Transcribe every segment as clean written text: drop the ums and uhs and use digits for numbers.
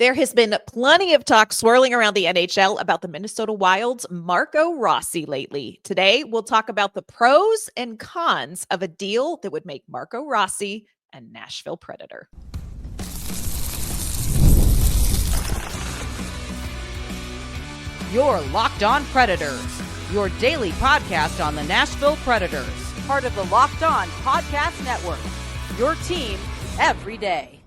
There has been plenty of talk swirling around the NHL about the Minnesota Wild's Marco Rossi lately. Today, we'll talk about the pros and cons of a deal that would make Marco Rossi a Nashville Predator. You're Locked On Predators, your daily podcast on the Nashville Predators, part of the Locked On Podcast Network, your team every day.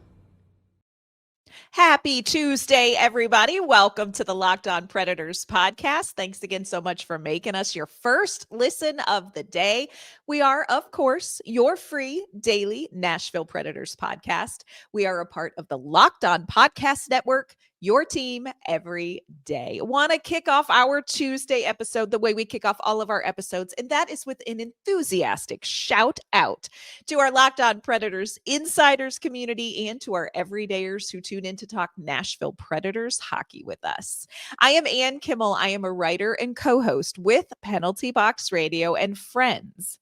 Happy Tuesday, everybody. Welcome to the Locked On Predators podcast. Thanks again so much for making us your first listen of the day. We are, of course, your free daily Nashville Predators podcast. We are a part of the Locked On Podcast Network, your team every day. Want to kick off our Tuesday episode the way we kick off all of our episodes, and that is with an enthusiastic shout out to our Locked On Predators insiders community and to our everydayers who tune in to talk Nashville Predators hockey with us. I am Ann Kimmel. I am a writer and co-host with Penalty Box Radio and friends.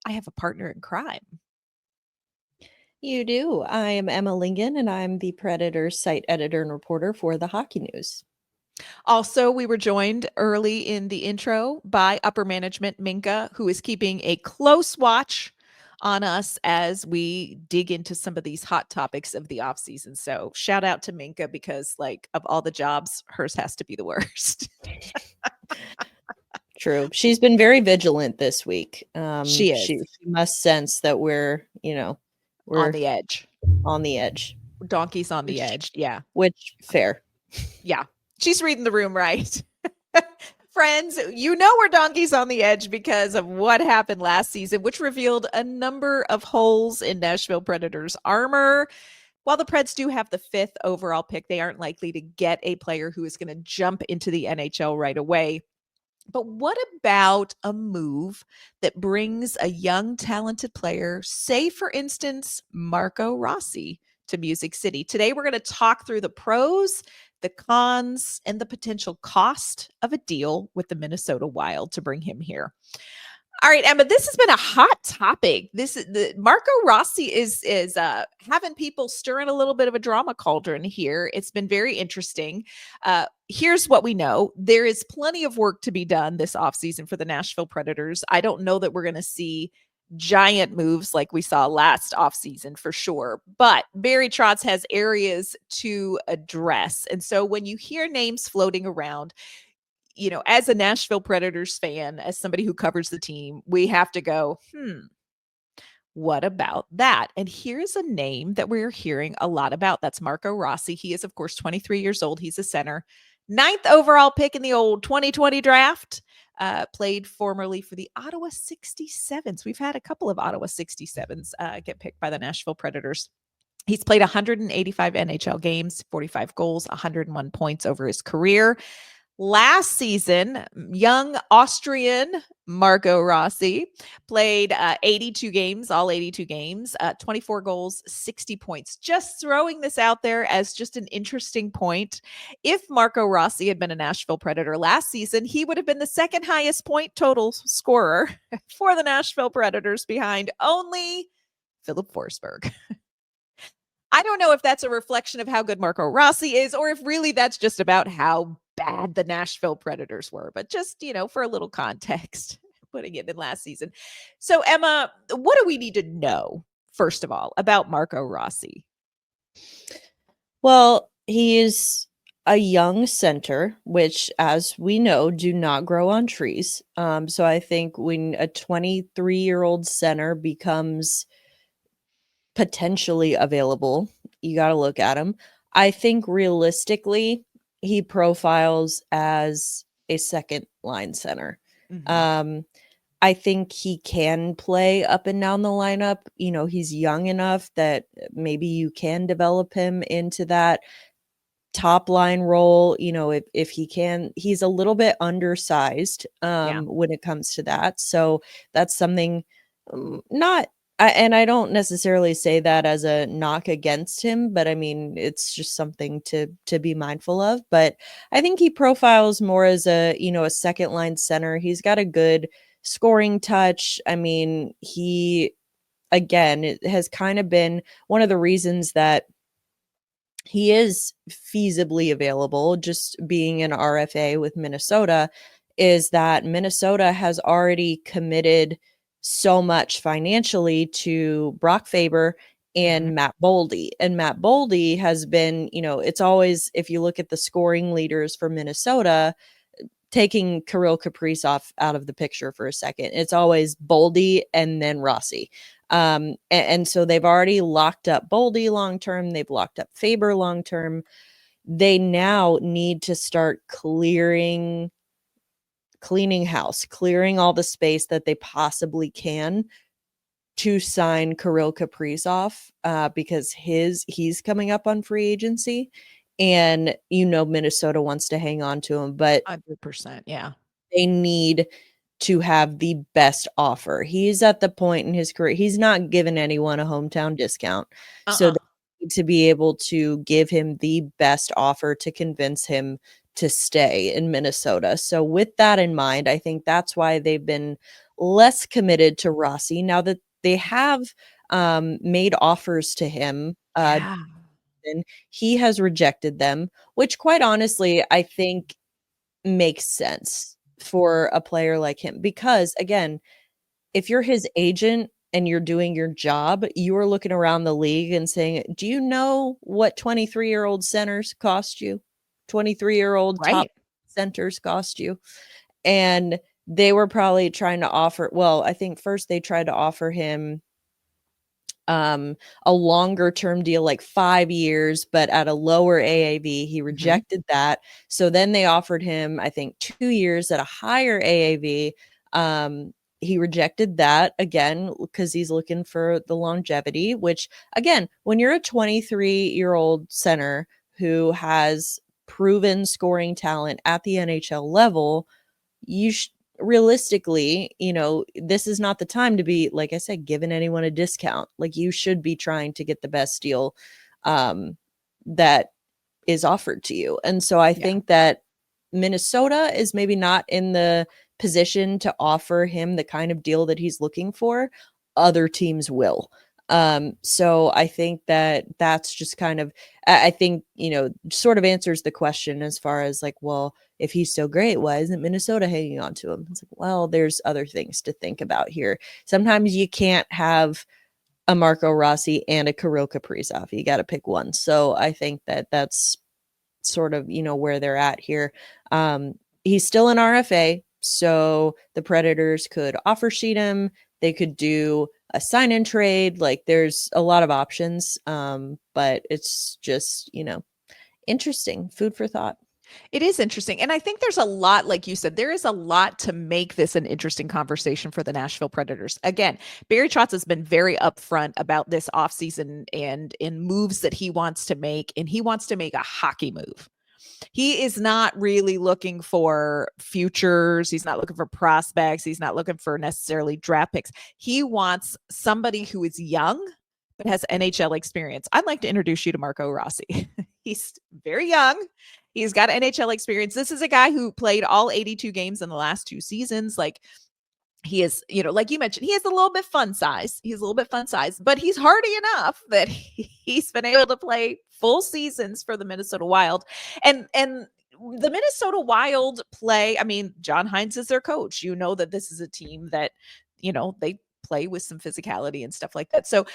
I have a partner in crime. You do. I am Emma Lingan, and I'm the Predators site editor and reporter for the Hockey News. Also, we were joined early in the intro by upper management Minka, who is keeping a close watch on us as we dig into some of these hot topics of the offseason. So shout out to Minka because, like, of all the jobs, hers has to be the worst. True. She's been very vigilant this week. She is. She must sense that we're on the edge. On the edge. Donkeys on the edge. Yeah. Which, fair. Yeah. She's reading the room right. Friends, you know we're donkeys on the edge because of what happened last season, which revealed a number of holes in Nashville Predators armor. While the Preds do have the 5th overall pick, they aren't likely to get a player who is going to jump into the NHL right away. But what about a move that brings a young, talented player, say, for instance, Marco Rossi, to Music City? Today, we're going to talk through the pros, the cons, and the potential cost of a deal with the Minnesota Wild to bring him here. All right, Emma, this has been a hot topic. Marco Rossi is having people stirring a little bit of a drama cauldron here. It's been very interesting. Here's what we know. There is plenty of work to be done this offseason for the Nashville Predators. I don't know that we're going to see giant moves like we saw last offseason for sure, but Barry Trotz has areas to address. And so when you hear names floating around, you know, as a Nashville Predators fan, as somebody who covers the team, we have to go, what about that? And here's a name that we're hearing a lot about. That's Marco Rossi. He is, of course, 23 years old. He's a center. 9th overall pick in the old 2020 draft. Played formerly for the Ottawa 67s. We've had a couple of Ottawa 67s get picked by the Nashville Predators. He's played 185 NHL games, 45 goals, 101 points over his career. Last season, young Austrian Marco Rossi played 82 games, all 82 games, 24 goals, 60 points. Just throwing this out there as just an interesting point. If Marco Rossi had been a Nashville Predator last season, he would have been the second highest point total scorer for the Nashville Predators behind only Philip Forsberg. I don't know if that's a reflection of how good Marco Rossi is or if really that's just about how bad the Nashville Predators were, but just, for a little context, putting it in last season. So, Emma, what do we need to know, first of all, about Marco Rossi? Well, he is a young center, which, as we know, do not grow on trees. So I think when a 23-year-old center becomes potentially available, you got to look at him. I think realistically, he profiles as a second line center. Mm-hmm. I think he can play up and down the lineup. He's young enough that maybe you can develop him into that top line role. If he can, he's a little bit undersized when it comes to that. So that's something and I don't necessarily say that as a knock against him, but I mean, it's just something to be mindful of. But I think he profiles more as a second line center. He's got a good scoring touch. I mean, it has kind of been one of the reasons that he is feasibly available. Just being an RFA with Minnesota is that Minnesota has already committed so much financially to Brock Faber Mhm. and Matt Boldy. And Matt Boldy has been, it's always, if you look at the scoring leaders for Minnesota, taking Kirill Kaprizov out of the picture for a second, it's always Boldy and then Rossi. And so they've already locked up Boldy long term. They've locked up Faber long term. They now need to start clearing house, clearing all the space that they possibly can to sign Kirill Kaprizov, because he's coming up on free agency, and Minnesota wants to hang on to him, but 100%. Yeah. they need to have the best offer. He's at the point in his career, he's not giving anyone a hometown discount. So Uh-uh. they need to be able to give him the best offer to convince him to stay in Minnesota. So with that in mind, I think that's why they've been less committed to Rossi. Now that they have made offers to him, Yeah. and he has rejected them, which quite honestly, I think makes sense for a player like him, because again, if you're his agent and you're doing your job, you are looking around the league and saying, do you know what 23-year-old centers cost you? 23-year-old top Right. centers cost you? And they were probably trying to offer, well, I think first they tried to offer him a longer term deal, like 5 years, but at a lower AAV. He Mhm. rejected that. So then they offered him, I think, 2 years at a higher AAV. He rejected that again because he's looking for the longevity, which again, when you're a 23-year-old center who has proven scoring talent at the NHL level, you realistically, this is not the time to be, like I said, giving anyone a discount. Like, you should be trying to get the best deal that is offered to you. And so I Yeah. think that Minnesota is maybe not in the position to offer him the kind of deal that he's looking for. Other teams will. So I think that that's just kind of, I think, sort of answers the question as far as like, well, if he's so great, why isn't Minnesota hanging on to him? It's like, well, there's other things to think about here. Sometimes you can't have a Marco Rossi and a Kirill Kaprizov. You got to pick one. So I think that that's sort of, where they're at here. He's still an RFA, so the Predators could offer sheet him. They could do a sign and trade. Like, there's a lot of options. But it's just, interesting, food for thought. It is interesting. And I think there's a lot, like you said, there is a lot to make this an interesting conversation for the Nashville Predators. Again, Barry Trotz has been very upfront about this offseason and in moves that he wants to make, and he wants to make a hockey move. He is not really looking for futures. He's not looking for prospects. He's not looking for necessarily draft picks. He wants somebody who is young but has NHL experience. I'd like to introduce you to Marco Rossi. He's very young. He's got NHL experience. This is a guy who played all 82 games in the last 2 seasons. Like, he is, like you mentioned, he has a little bit fun size. He's a little bit fun size, but he's hardy enough that he's been able to play full seasons for the Minnesota Wild. And the Minnesota Wild play, I mean, John Hines is their coach. You know that this is a team that, they play with some physicality and stuff like that. So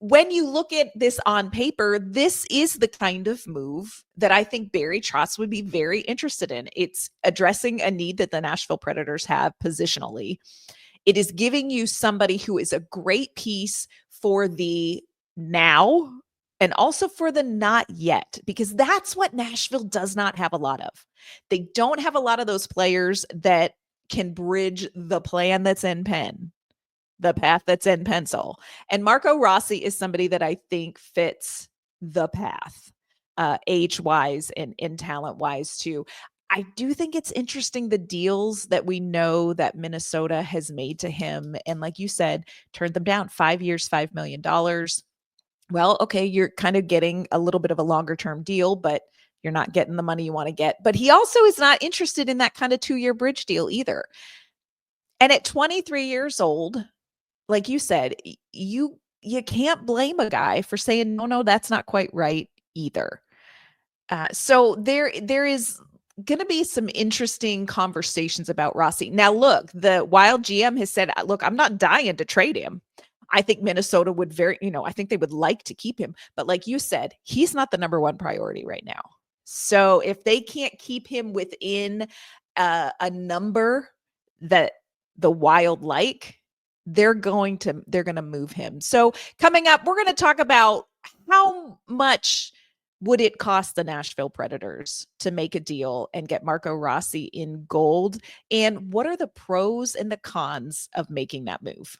when you look at this on paper, this is the kind of move that I think Barry Trotz would be very interested in. It's addressing a need that the Nashville Predators have positionally. It is giving you somebody who is a great piece for the now and also for the not yet, because that's what Nashville does not have a lot of. They don't have a lot of those players that can bridge the plan that's in pen, the path that's in pencil. And Marco Rossi is somebody that I think fits the path, age wise and talent wise too. I do think it's interesting the deals that we know that Minnesota has made to him. And like you said, turned them down. 5 years, $5 million. Well, okay, you're kind of getting a little bit of a longer term deal, but you're not getting the money you want to get. But he also is not interested in that kind of 2-year bridge deal either. And at 23 years old, like you said, you can't blame a guy for saying, no, that's not quite right either. So there is going to be some interesting conversations about Rossi. Now, look, the Wild GM has said, look, I'm not dying to trade him. I think Minnesota would I think they would like to keep him. But like you said, he's not the number one priority right now. So if they can't keep him within a number that the Wild like, they're going to move him. So coming up, we're going to talk about how much would it cost the Nashville Predators to make a deal and get Marco Rossi in gold? And what are the pros and the cons of making that move?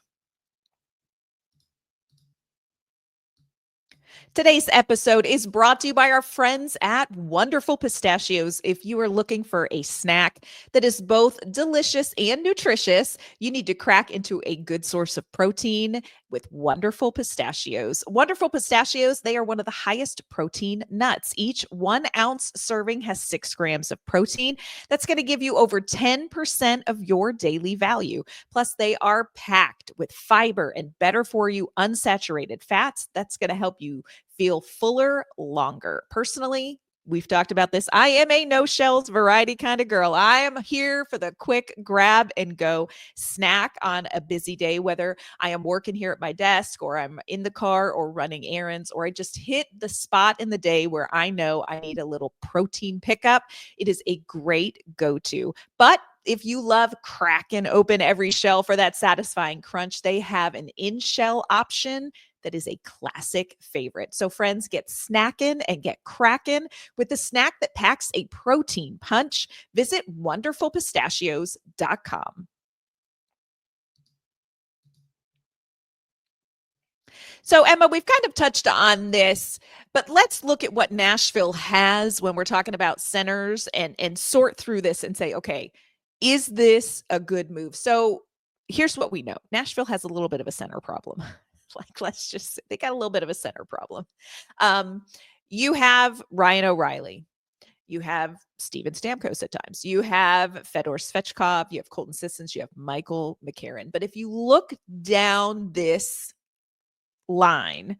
Today's episode is brought to you by our friends at Wonderful Pistachios. If you are looking for a snack that is both delicious and nutritious, you need to crack into a good source of protein with Wonderful Pistachios. Wonderful Pistachios, they are one of the highest protein nuts. Each 1 ounce serving has 6 grams of protein. That's going to give you over 10% of your daily value. Plus, they are packed with fiber and better for you unsaturated fats. That's going to help you feel fuller longer. Personally, we've talked about this. I am a no shells variety kind of girl. I am here for the quick grab and go snack on a busy day, whether I am working here at my desk or I'm in the car or running errands, or I just hit the spot in the day where I know I need a little protein pickup. It is a great go-to. But if you love cracking open every shell for that satisfying crunch, they have an in-shell option that is a classic favorite. So friends, get snacking and get cracking with the snack that packs a protein punch. Visit wonderfulpistachios.com. So Emma, we've kind of touched on this, but let's look at what Nashville has when we're talking about centers and sort through this and say, okay, is this a good move? So here's what we know. Nashville has a little bit of a center problem. They got a little bit of a center problem. You have Ryan O'Reilly. You have Steven Stamkos at times. You have Fedor Svechkov. You have Colton Sissons. You have Michael McCarron. But if you look down this line,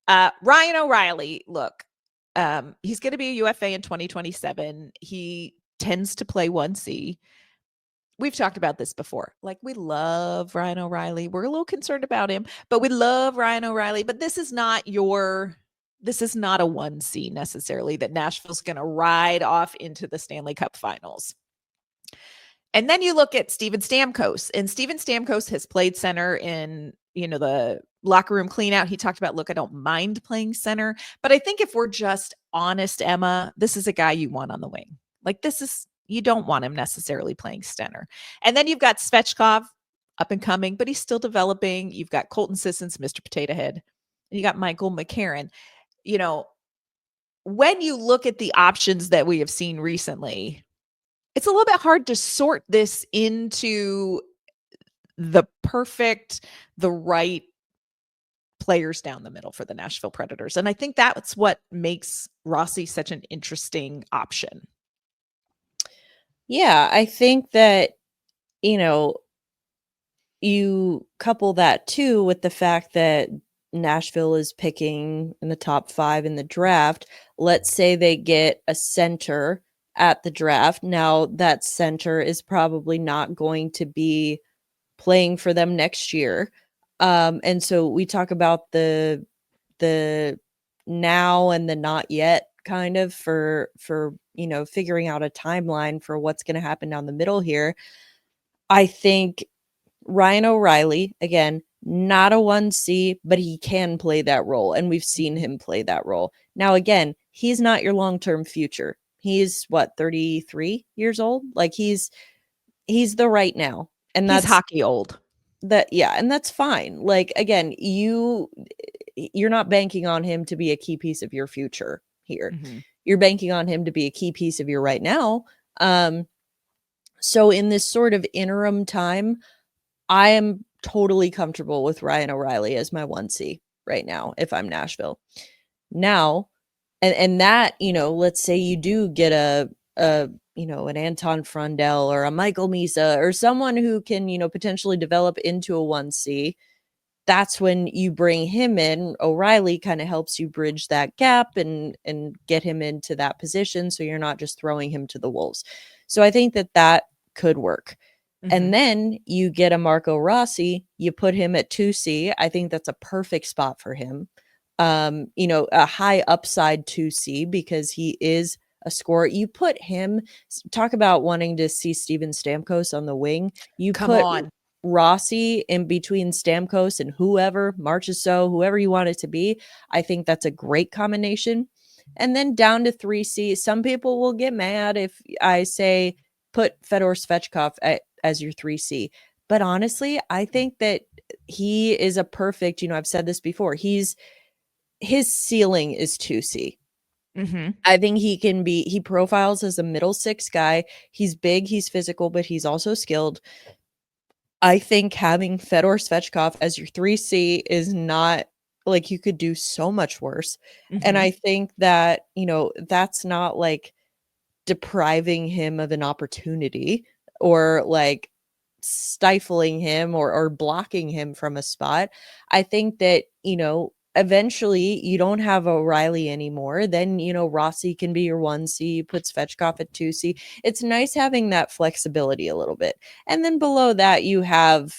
Ryan O'Reilly, look, he's going to be a UFA in 2027. He tends to play 1C. We've talked about this before. Like, we love Ryan O'Reilly. We're a little concerned about him, but we love Ryan O'Reilly. But this is not a 1C necessarily that Nashville's going to ride off into the Stanley Cup Finals. And then you look at Steven Stamkos, and Steven Stamkos has played center in, the locker room clean out. He talked about, look, I don't mind playing center, but I think if we're just honest, Emma, this is a guy you want on the wing. Like, you don't want him necessarily playing center. And then you've got Svechkov, up and coming, but he's still developing. You've got Colton Sissons, Mr. Potato Head. And you got Michael McCarron. When you look at the options that we have seen recently, it's a little bit hard to sort this into the right players down the middle for the Nashville Predators. And I think that's what makes Rossi such an interesting option. Yeah, I think that, you couple that too with the fact that Nashville is picking in the top 5 in the draft. Let's say they get a center at the draft. Now, that center is probably not going to be playing for them next year. And so we talk about the now and the not yet kind of for figuring out a timeline for what's going to happen down the middle here. I think Ryan O'Reilly, again, not a 1C, but he can play that role, and we've seen him play that role. Now, again, he's not your long-term future. He's 33 years old. Like, he's the right now, and he's that's hockey old. And that's fine. Like, again, you're not banking on him to be a key piece of your future here. Mm-hmm. You're banking on him to be a key piece of your right now. So in this sort of interim time, I am totally comfortable with Ryan O'Reilly as my 1C right now if I'm Nashville. Now, and that, let's say you do get an Anton Frundell or a Michael Misa or someone who can, potentially develop into a 1C. that's when you bring him in. O'Reilly kind of helps you bridge that gap and get him into that position, so you're not just throwing him to the wolves. So I think that could work. And then you get a Marco Rossi, you put him at 2C. I think that's a perfect spot for him. A high upside 2C because he is a scorer. You put him, talk about wanting to see Steven Stamkos on the wing. You Come put on. Rossi in between Stamkos and whoever, Marchessault, whoever you want it to be. I think that's a great combination. And then down to 3C. Some people will get mad if I say put Fedor Svechkov as your 3C. But honestly, I think that he is a perfect, I've said this before, his ceiling is 2C. I think he profiles as a middle six guy. He's big, he's physical, but he's also skilled. I think having Fedor Svechkov as your 3C is not like, you could do so much worse. And I think that, that's not like depriving him of an opportunity or like stifling him or blocking him from a spot. I think that, eventually you don't have O'Reilly anymore. Then, Rossi can be your 1C, put Svechkov at 2C. It's nice having that flexibility a little bit. And then below that you have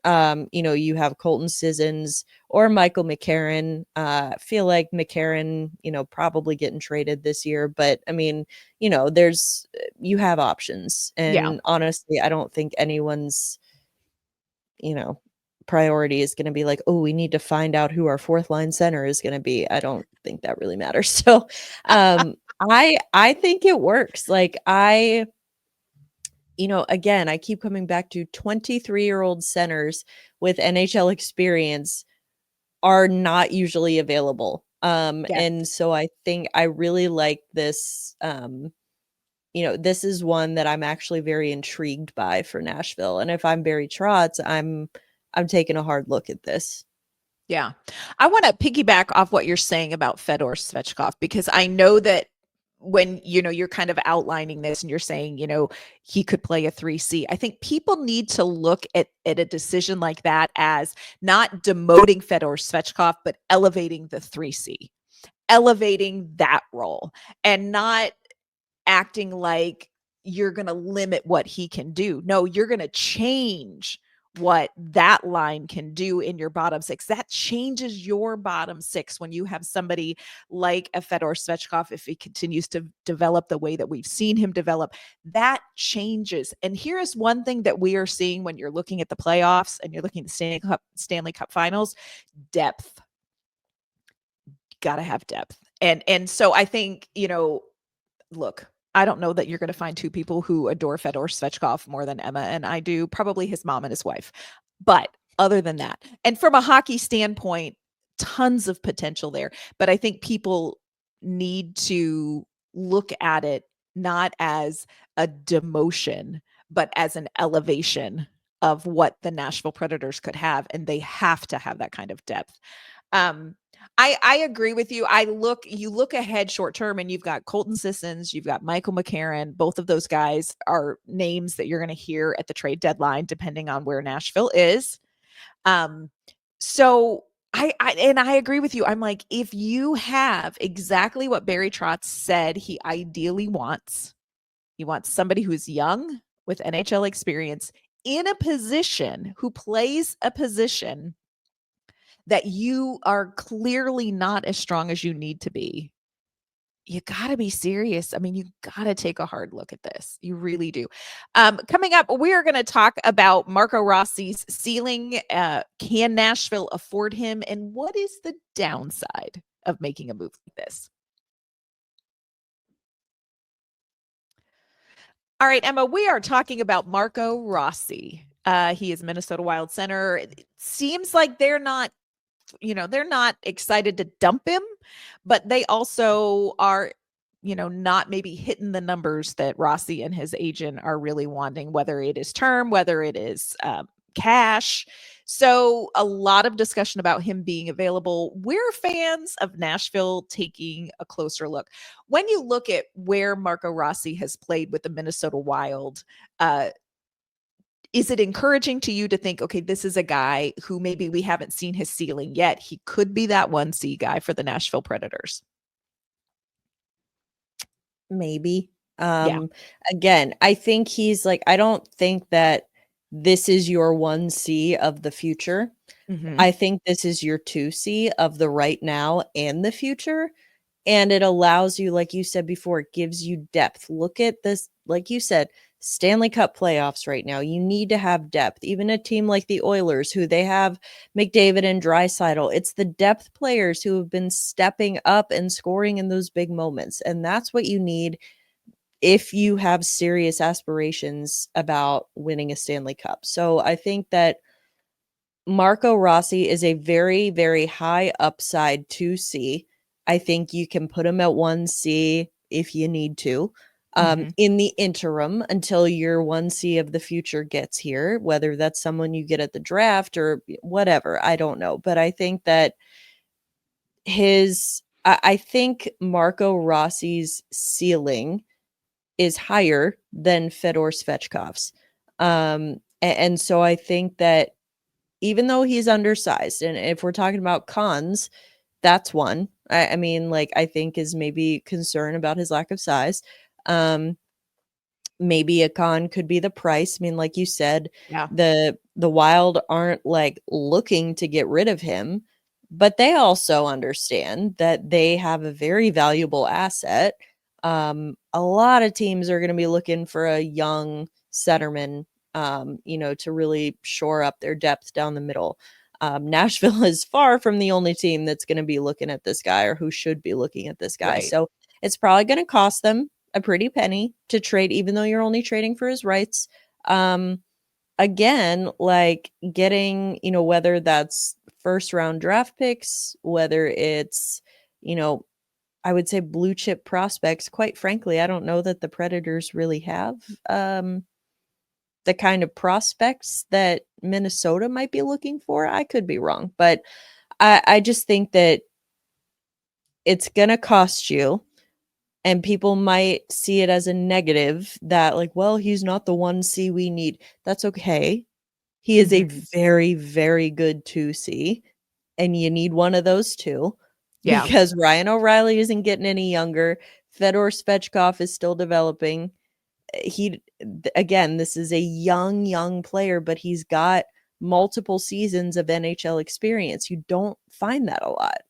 you have Colton Sissons or Michael McCarron. I feel like McCarron, probably getting traded this year, but I mean, you have options. And honestly, I don't think anyone's, priority is going to be like, oh, we need to find out who our fourth line center is going to be. I don't think that really matters. So I think it works. Like again, I keep coming back to 23-year-old centers with NHL experience are not usually available. And so I think I really like this. This is one that I'm actually very intrigued by for Nashville. And if I'm Barry Trotz, I'm taking a hard look at this. Yeah. I want to piggyback off what you're saying about Fedor Svechkov, because I know that when, you're kind of outlining this and you're saying, he could play a 3C. I think people need to look at a decision like that as not demoting Fedor Svechkov, but elevating the 3C, elevating that role, and not acting like you're going to limit what he can do. No, you're going to change what that line can do in your bottom six. That changes your bottom six when you have somebody like a Fedor Svechkov. If he continues to develop the way that we've seen him develop, that changes. And here is one thing that we are seeing when you're looking at the playoffs and you're looking at the Stanley Cup finals: depth. Got to have depth. And so I think, look, I don't know that you're going to find two people who adore Fedor Svechkov more than Emma and I do, probably his mom and his wife. But other than that, and from a hockey standpoint, tons of potential there. But I think people need to look at it not as a demotion, but as an elevation of what the Nashville Predators could have. And they have to have that kind of depth. I agree with you. You look ahead short term and you've got Colton Sissons, you've got Michael McCarron. Both of those guys are names that you're going to hear at the trade deadline, depending on where Nashville is. So I agree with you. I'm like, if you have exactly what Barry Trotz said he ideally wants, he wants somebody who's young with NHL experience in a position, who plays a position that you are clearly not as strong as you need to be. You got to be serious. I mean, you got to take a hard look at this. You really do. Coming up, we are going to talk about Marco Rossi's ceiling. Can Nashville afford him? And what is the downside of making a move like this? All right, Emma, we are talking about Marco Rossi. He is Minnesota Wild center. It seems like they're not excited to dump him, but they also are, not maybe hitting the numbers that Rossi and his agent are really wanting, whether it is term, whether it is cash. So a lot of discussion about him being available. We're fans of Nashville taking a closer look. When you look at where Marco Rossi has played with the Minnesota Wild, is it encouraging to you to think, okay, this is a guy who maybe we haven't seen his ceiling yet? He could be that 1C guy for the Nashville Predators. Maybe. Yeah. Again, I think he's like, I don't think that this is your 1C of the future. Mm-hmm. I think this is your 2C of the right now and the future. And it allows you, like you said before, it gives you depth. Look at this, like you said, Stanley Cup playoffs right now. You need to have depth. Even a team like the Oilers, who they have McDavid and Draisaitl, it's the depth players who have been stepping up and scoring in those big moments. And that's what you need if you have serious aspirations about winning a Stanley Cup. So I think that Marco Rossi is a very, very high upside 2C. I think you can put him at 1C if you need to. Mm-hmm. In the interim, until your 1C of the future gets here, whether that's someone you get at the draft or whatever, I don't know. But I think that I think Marco Rossi's ceiling is higher than Fedor Svechkov's. And so I think that even though he's undersized, and if we're talking about cons, that's one. I mean, like, I think is maybe concern about his lack of size. Maybe a con could be the price. I mean, like you said, Yeah. the Wild aren't like looking to get rid of him, but they also understand that they have a very valuable asset. A lot of teams are going to be looking for a young centerman, to really shore up their depth down the middle. Nashville is far from the only team that's going to be looking at this guy or who should be looking at this guy. Right. So it's probably going to cost them a pretty penny to trade, even though you're only trading for his rights. Again, like getting, whether that's first round draft picks, whether it's, I would say blue chip prospects. Quite frankly, I don't know that the Predators really have the kind of prospects that Minnesota might be looking for. I could be wrong, but I just think that it's going to cost you. And people might see it as a negative that, like, well, he's not the 1C we need. That's okay. He is a very, very good 2C, and you need one of those two. Yeah. Because Ryan O'Reilly isn't getting any younger. Fedor Svechkov is still developing. Again, this is a young player, but he's got multiple seasons of NHL experience. You don't find that a lot.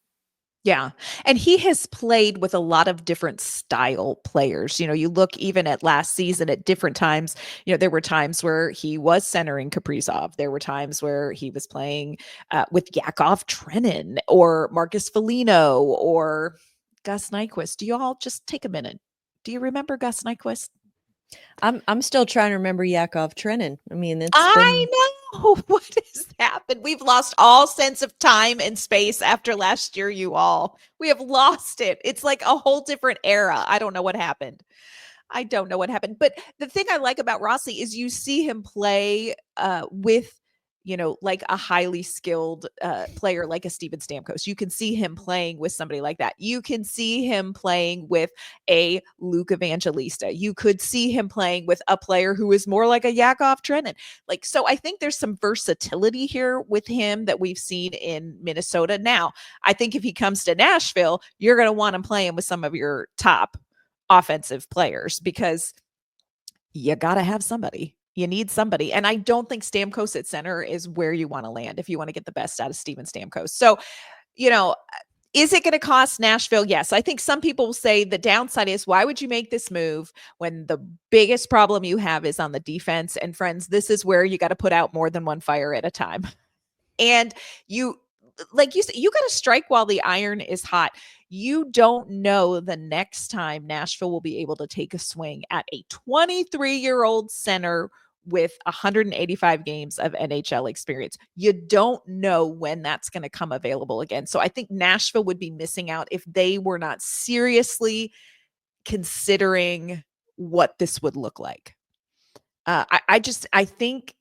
Yeah. And he has played with a lot of different style players. You look even at last season at different times, there were times where he was centering Kaprizov. There were times where he was playing with Yakov Trenin or Marcus Foligno or Gus Nyquist. Do you all just take a minute? Do you remember Gus Nyquist? I'm still trying to remember Yakov Trenin. I mean, I know what has happened. We've lost all sense of time and space after last year, you all. We have lost it. It's like a whole different era. I don't know what happened. But the thing I like about Rossi is you see him play with, like a highly skilled player like a Steven Stamkos. You can see him playing with somebody like that. You can see him playing with a Luke Evangelista. You could see him playing with a player who is more like a Yakov Trenin. Like, so I think there's some versatility here with him that we've seen in Minnesota. Now, I think if he comes to Nashville, you're going to want him playing with some of your top offensive players because you got to have somebody. You need somebody. And I don't think Stamkos at center is where you want to land if you want to get the best out of Steven Stamkos. So, is it going to cost Nashville? Yes. I think some people will say the downside is why would you make this move when the biggest problem you have is on the defense? And friends, this is where you got to put out more than one fire at a time. And like you said, you got to strike while the iron is hot. You don't know the next time Nashville will be able to take a swing at a 23-year-old center with 185 games of NHL experience. You don't know when that's going to come available again. So I think Nashville would be missing out if they were not considering what this would look like. I think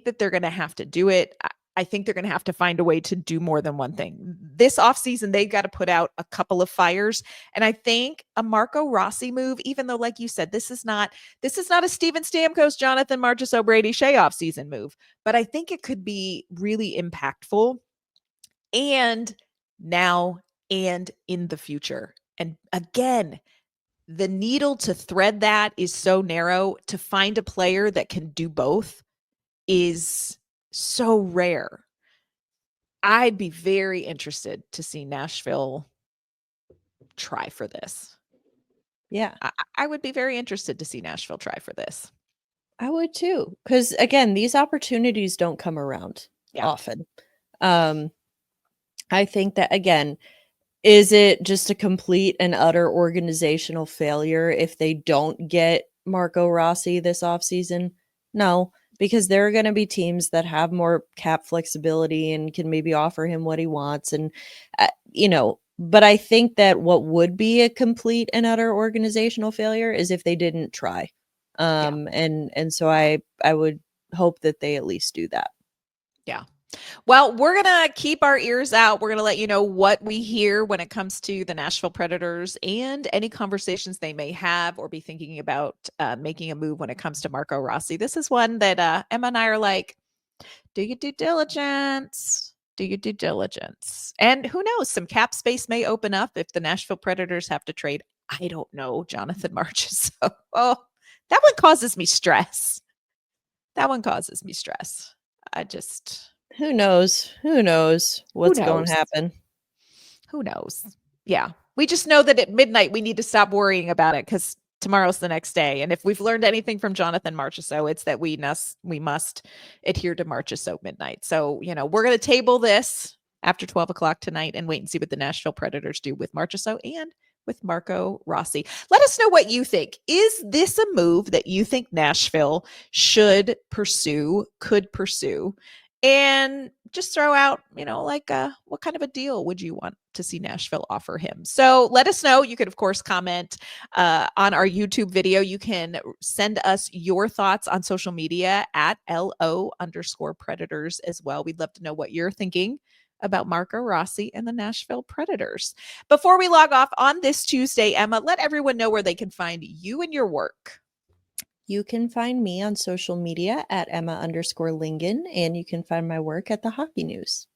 that they're going to have to do it. I think they're going to have to find a way to do more than one thing. This offseason, they've got to put out a couple of fires. And I think a Marco Rossi move, even though, like you said, this is not a Steven Stamkos, Jonathan Marchessault, Brady Shea offseason move, but I think it could be really impactful. And now and in the future. And again, the needle to thread that is so narrow. To find a player that can do both is so rare. I'd be very interested to see Nashville try for this. Yeah. I would be very interested to see Nashville try for this. I would too. Because again, these opportunities don't come around often. I think that, again, is it just a complete and utter organizational failure if they don't get Marco Rossi this offseason? No, because there are going to be teams that have more cap flexibility and can maybe offer him what he wants. And, but I think that what would be a complete and utter organizational failure is if they didn't try. And so I would hope that they at least do that. Yeah. Well, we're going to keep our ears out. We're going to let you know what we hear when it comes to the Nashville Predators and any conversations they may have or be thinking about making a move when it comes to Marco Rossi. This is one that Emma and I are like, do your due diligence. Do your due diligence. And who knows, some cap space may open up if the Nashville Predators have to trade. I don't know, Jonathan Marchessault. Oh, that one causes me stress. Who knows what's going to happen? Who knows? Yeah. We just know that at midnight, we need to stop worrying about it because tomorrow's the next day. And if we've learned anything from Jonathan Marchessault, it's that we must adhere to Marchessault midnight. So, we're going to table this after 12 o'clock tonight and wait and see what the Nashville Predators do with Marchessault and with Marco Rossi. Let us know what you think. Is this a move that you think Nashville could pursue? And just throw out, what kind of a deal would you want to see Nashville offer him? So let us know. You could, of course, comment on our YouTube video. You can send us your thoughts on social media at LO_Predators as well. We'd love to know what you're thinking about Marco Rossi and the Nashville Predators. Before we log off on this Tuesday, Emma, let everyone know where they can find you and your work. You can find me on social media at Emma_Lingan, and you can find my work at the Hockey News.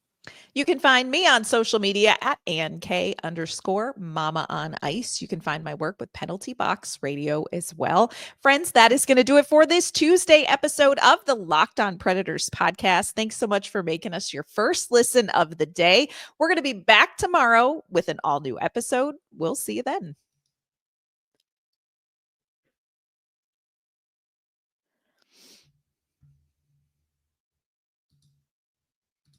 You can find me on social media at AnnK_Mama on Ice. You can find my work with Penalty Box Radio as well. Friends, that is going to do it for this Tuesday episode of the Locked On Predators podcast. Thanks so much for making us your first listen of the day. We're going to be back tomorrow with an all-new episode. We'll see you then.